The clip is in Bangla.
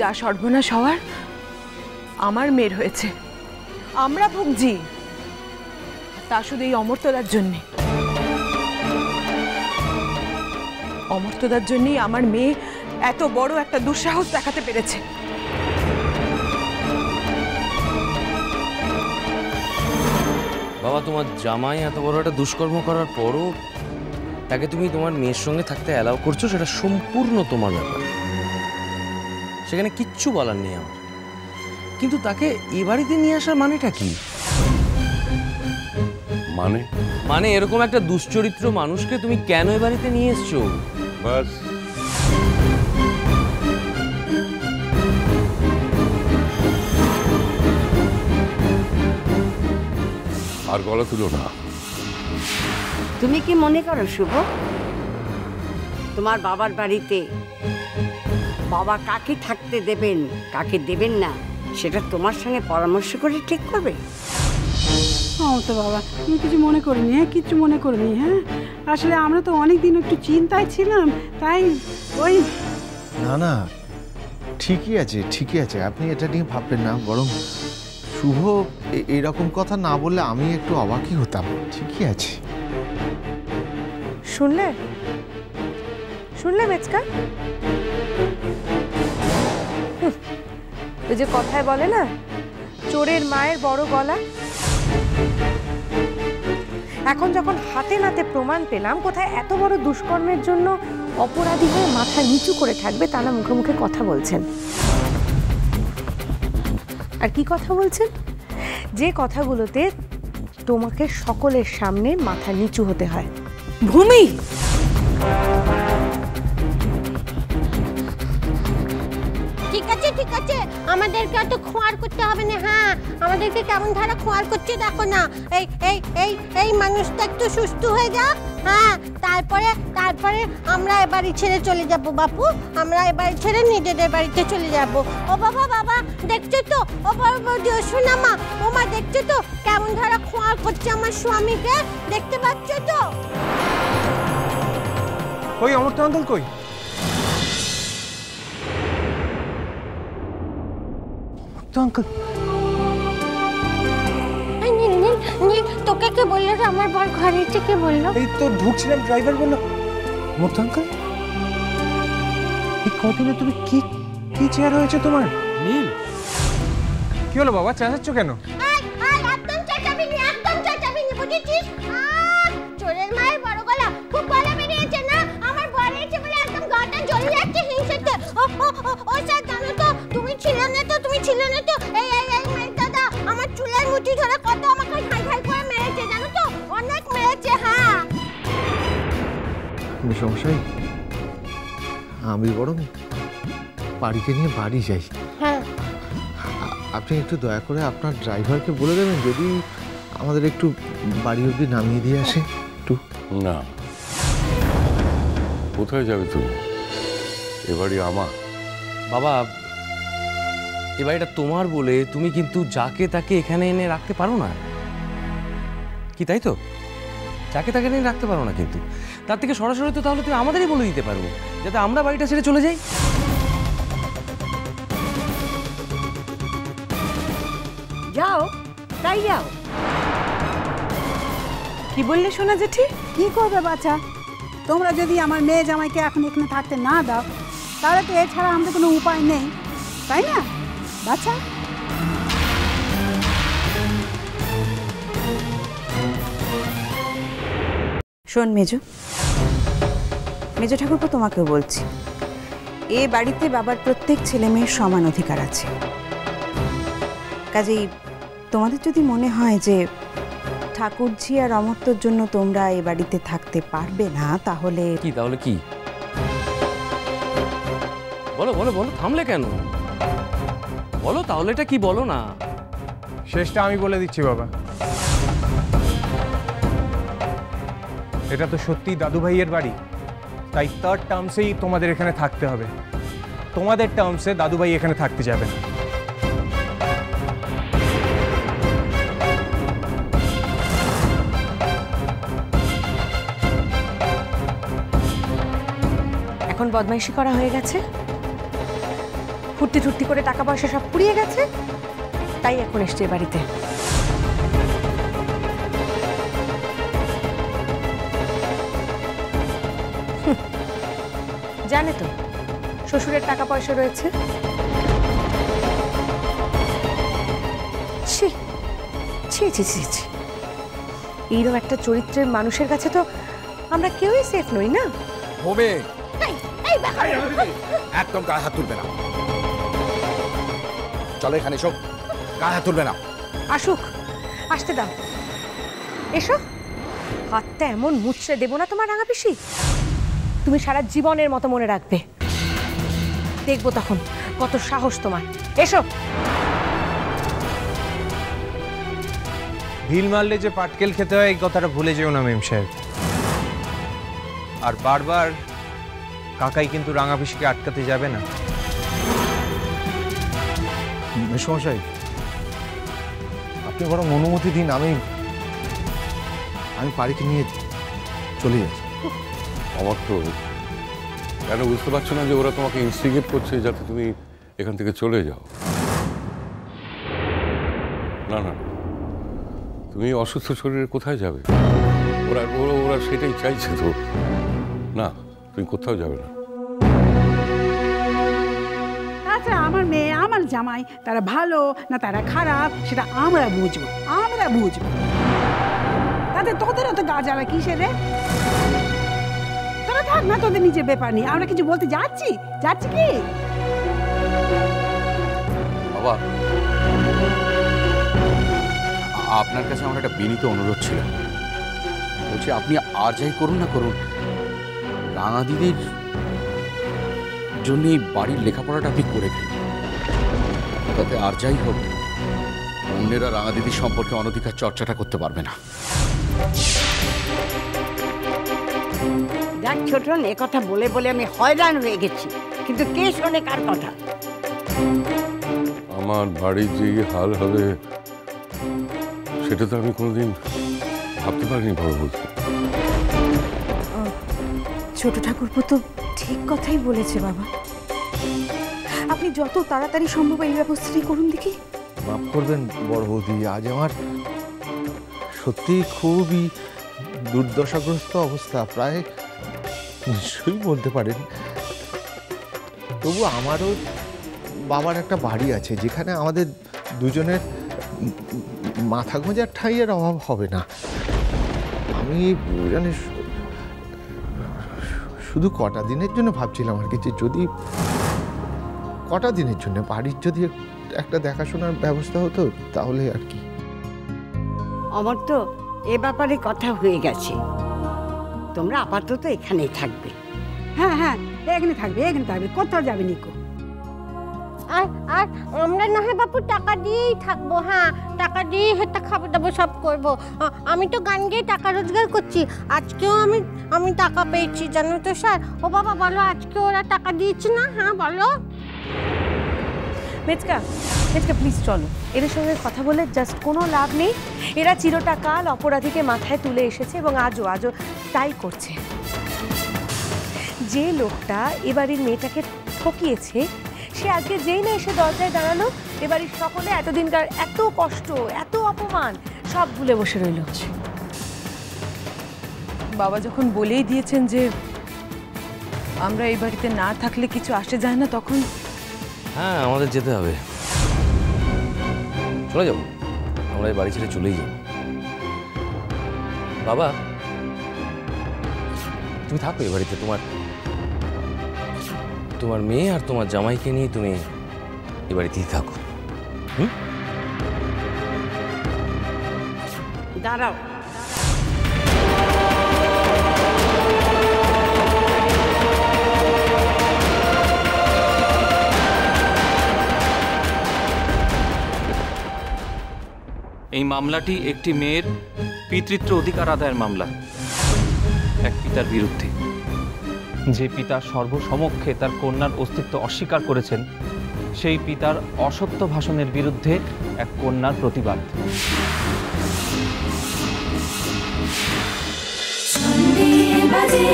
যা সর্বনাশ হওয়ার আমার মেয়ের হয়েছে, আমরা ভুগছি, তা শুধু এই অমর্ত্যদার জন্যে। অমর্ত্যদার জন্যই আমার মেয়ে এত বড় একটা দুঃসাহস দেখাতে পেরেছে। বাবা, তোমার জামাই এত বড় একটা দুষ্কর্ম করার পরও তাকে তুমি তোমার মেয়ের সঙ্গে থাকতে অ্যালাউ করছো, সেটা সম্পূর্ণ তোমার ব্যাপার, সেখানে কিচ্ছু বলার নেই আমার। কিন্তু তাকে এ বাড়িতে নিয়ে আসার মানেটা কি? মানে এরকম একটা দুশ্চরিত্র মানুষকে তুমি কেন এ বাড়িতে নিয়ে এসছো? বাস, আর গলা তুলো না। তুমি কি মনে করো শুভ, তোমার বাবার বাড়িতে বাবা কাকে থাকতে দেবেন কাকে দেবেন না সেটা তোমার সঙ্গে পরামর্শ করে ঠিক করবে? তো বাবা, তুমি কিছু মনে করিনি। হ্যাঁ, কিছু মনে করিনি। হ্যাঁ, আসলে আমরা তো অনেক দিন একটু চিন্তায় ছিলাম, তাই ওই না না, ঠিকই আছে, ঠিকই আছে, আপনি এটা নিয়ে ভাববেন না। বরং শুভ এরকম কথা না বললে আমি একটু অবাকই হতাম। ঠিকই আছে। শুনলে শুনলে মেচকা, ওই যে কথায় বলে না, চোরের মায়ের বড় গলা। এখন যখন হাতে নাতে প্রমাণ পেলাম কোথায় এত বড় দুষ্কর্মের জন্য অপরাধী হয়ে মাথা নিচু করে থাকবে, তা না মুখে মুখে কথা বলছেন। আর কি কথা বলছেন? যে কথাগুলোতে তোমাকে সকলের সামনে মাথা নিচু হতে হয়। ভূমি, ঠিক আছে ঠিক আছে, আমাদেরকে তো খোয়ার করতে হবে না। হ্যাঁ, আমাদেরকে কেমন ধারা খোয়ার করছে দেখো না। এই এই এই এই মানুষটা একটু সুস্থ হয়ে যাক, হ্যাঁ, তারপরে তারপরে আমরা এ বাড়ি ছেড়ে চলে যাব বাপু, আমরা এ বাড়ি ছেড়ে নিজেদের বাড়িতে চলে যাব। ও বাবা, বাবা দেখছো তো, ও বাবা শোনা মা, ও মা দেখছো তো কেমন ধারা খোয়ার করছে আমার স্বামীকে, দেখতে পাচ্ছ তো? কই অমর্ত্য আঙ্কেল, কই? আঙ্কেল, তোকে কে বললো আমার বর ঘরে এসে? কে বললো? এই তো ঢুকছিলাম, ড্রাইভার বললো। অমর্ত্য আঙ্কেল, এই কদিনে তুমি কি কি চেহারা হয়েছে তোমার? নীল, কি হলো বাবা, চেঁচাচ্ছ কেন? একদম চেঁচাবিনি, একদম চেঁচাবিনি, বুঝেছিস? চোরের মায়ের বড় গলা, খুব গলা বেরিয়েছে না? আমার বর এসে বলে একদম গাটা জ্বলে যাচ্ছে হিংসেতে। ও স্যার, জানো তো তুমি ছিলে না তো, তুমি ছিলে না তো। এই এই এই মেয়ে দাদা আমার চুলের মুঠি ধরে কত আমাকে হাই হাই করে মেরেছে, জানো তো? অনেক মেরেছে। হ্যাঁ, সমস্যাই, আমি বরং বাড়িতে নিয়ে বাড়ি যাই। হ্যাঁ, আপনি একটু দয়া করে আপনার ড্রাইভারকে বলে দেবেন যদি আমাদের একটু বাড়ি অবধি নামিয়ে দিয়ে আসে একটু। না, কোথায় যাবে তুমি? এ বাড়ি আমার। বাবা, এ বাড়িটা তোমার বলে তুমি কিন্তু যাকে তাকে এখানে এনে রাখতে পারো না, কি তাই তো? যাকে তাকে এনে রাখতে পারো না, কিন্তু তার থেকে সরাসরি তো তাহলে তুমি আমাদেরই বলে দিতে পারো যাতে আমরা বাড়িটা ছেড়ে চলে যাই। যাও, তাই যাও। কি বললে সোনা জেঠি? কি করবে বাচ্চা? তোমরা যদি আমার মেয়ে জামাইকে এখন এখানে থাকতে না দাও, তাহলে তো এছাড়া আমাদের কোনো উপায় নেই, তাই না বাচ্চা? শোন মেজো, মেজো ঠাকুরপো, তোমাকেও বলছি, এ বাড়িতে বাবার প্রত্যেক ছেলে মেয়ের সমান অধিকার আছে। কাজেই তোমাদের যদি মনে হয় যে ঠাকুরঝি আর অমর্ত্যর জন্য তোমরা এ বাড়িতে থাকতে পারবে না, তাহলে কি? তাহলে কি? বলো বলো বলো, থামলে কেন? বলো তাহলে এটা কি, বলো না। শেষটা আমি বলে দিচ্ছি বাবা। এটা তো সত্যি দাদু ভাইয়ের বাড়ি, তাই থার্ড টার্মসেই তোমাদের এখানে থাকতে হবে। তোমাদের টার্মসে দাদু ভাই এখানে থাকতে যাবে না। এখন বদমাইশি করা হয়ে গেছে, ফুর্তি টুর্তি করে টাকা পয়সা সব পুড়িয়ে গেছে, তাই এখন এসছে এ বাড়িতে। জানে তো শ্বশুরের টাকা পয়সা রয়েছে। ছি ছি ছি ছি ছি, এইরকম একটা চরিত্রের মানুষের কাছে তো আমরা কেউই সেফ নই না। হবে একদম গায়ে হাত তুলবে না। চলো এখানে সব গায়ে হাত তুলবে না। আসুক, আসতে দাও, এসো। হাতটা এমন মুচড়ে দেবো না তোমার রাঙা পিসি, তুমি সারা জীবনের মতো মনে রাখবে। দেখবো তখন কত সাহস তোমার। এসো। ঢিল মারলে যে পাটকেল খেতে হয় এই কথাটা ভুলে যেও না মেম সাহেব। আর বারবার কাকাই কিন্তু রাঙা পিসিকে আটকাতে যাবে না। মেসমশাই, আপনি বরং অনুমতি দিন, আমি বাড়িতে নিয়ে চলে যাচ্ছি। আমার তো কেন বুঝতে পারছো না যে ওরা তোমাকে ইনস্টিগেট করছে যাতে তুমি এখান থেকে চলে যাও? না না, তুমি অসুস্থ শরীরে কোথায় যাবে? ওরা ওরা ওরা সেটাই চাইছে তো। না, তুমি কোথাও যাবে না। আচ্ছা, আমার মেয়ে আমার জামাই তারা ভালো না তারা খারাপ সেটা আমরা বুঝবো, আমরা বুঝবো। তাতে তোদের অত গা জ্বালা কিসের রে? তোরা থাক না, তোদের নিজের ব্যাপার নিয়ে আমরা কিছু বলতে যাচ্ছি কি? বাবা, আপনার কাছে আমার একটা বিনীত অনুরোধ ছিল। বলছি, আপনি আর যাই করুন না করুন, রাঙা দিদির জন্য এই বাড়ির লেখাপড়াটা আপনি করে দিন। তাতে আর যাই হোক, অন্যেরা রাঙা দিদির সম্পর্কে অনধিকার চর্চাটা করতে পারবে না। দেখ ছোটন, এ কথা বলে বলে আমি হয়রান হয়ে গেছি, কিন্তু কে শোনে কার কথা? আমার বাড়ির যে হাল হবে সেটা তো আমি কোনোদিন ভাবতে পারিনি বড় বলতে। ছোট ঠাকুরপো তো ঠিক কথাই বলেছে বাবা। আপনি যত তাড়াতাড়ি সম্ভব এই ব্যবস্থাটি করুন দেখি। মাফ করবেন বড় বৌদি, আজ আমার সত্যি খুবই দুর্দশাগ্রস্ত অবস্থা, প্রায় নিশ্চয়ই বলতে পারেন। তবু আমারও বাবার একটা বাড়ি আছে যেখানে আমাদের দুজনের মাথা গোঁজার ঠাঁইয়ের অভাব হবে না। আমি জানি শুধু কটা দিনের জন্য ভাবছিলাম আর কি, যে যদি কটা দিনের জন্য বাড়ির যদি একটা দেখাশোনার ব্যবস্থা হতো তাহলে আর কি। আমার তো এ ব্যাপারে কথা হয়ে গেছে, তোমরা আপাতত এখানেই থাকবে। হ্যাঁ হ্যাঁ, এখানে থাকবে, কোথাও যাবে নিকো। আর আর আমরা না হয় বাপু টাকা দিয়েই থাকবো। হ্যাঁ, টাকা দিয়ে হেঁটে খাবো দাবো সব করবো। আমি তো গান গেয়ে টাকা রোজগার করছি, আজকেও আমি টাকা পেয়েছি জানো তো স্যার। ও বাবা বলো, আজকে ওরা টাকা দিয়েছে না? হ্যাঁ বলো। মেচকা প্লিজ চলো, এদের সঙ্গে কথা বলে জাস্ট কোনো লাভ নেই। এরা চিরটা কাল অপরাধীকে মাথায় তুলে এসেছে এবং আজও তাই করছে। যে লোকটা এবাড়ির মেয়েটাকে ঠকিয়েছে সে আজকে যেই না এসে দরজায় দাঁড়ালো, এবাড়ির সকলে এতদিনকার এত কষ্ট, এত অপমান সব ভুলে বসে রইল। বাবা যখন বলেই দিয়েছেন যে আমরা এই বাড়িতে না থাকলে কিছু আসে যায় না, তখন হ্যাঁ আমাদের যেতে হবে। চলে যাবো, আমরা এই বাড়ি ছেড়ে চলেই যাব। বাবা তুমি থাকো এই বাড়িতে, তোমার মেয়ে আর তোমার জামাইকে নিয়ে তুমি এ বাড়িতেই থাকো। দাঁড়াও, এই মামলাটি একটি মেয়ের পিতৃত্ব অধিকার আদায়ের মামলা, এক পিতার বিরুদ্ধে। যে পিতা সর্বসমক্ষে তার কন্যার অস্তিত্ব অস্বীকার করেছেন, সেই পিতার অসত্য ভাষণের বিরুদ্ধে এক কন্যার প্রতিবাদ। সন্দেহ বাজে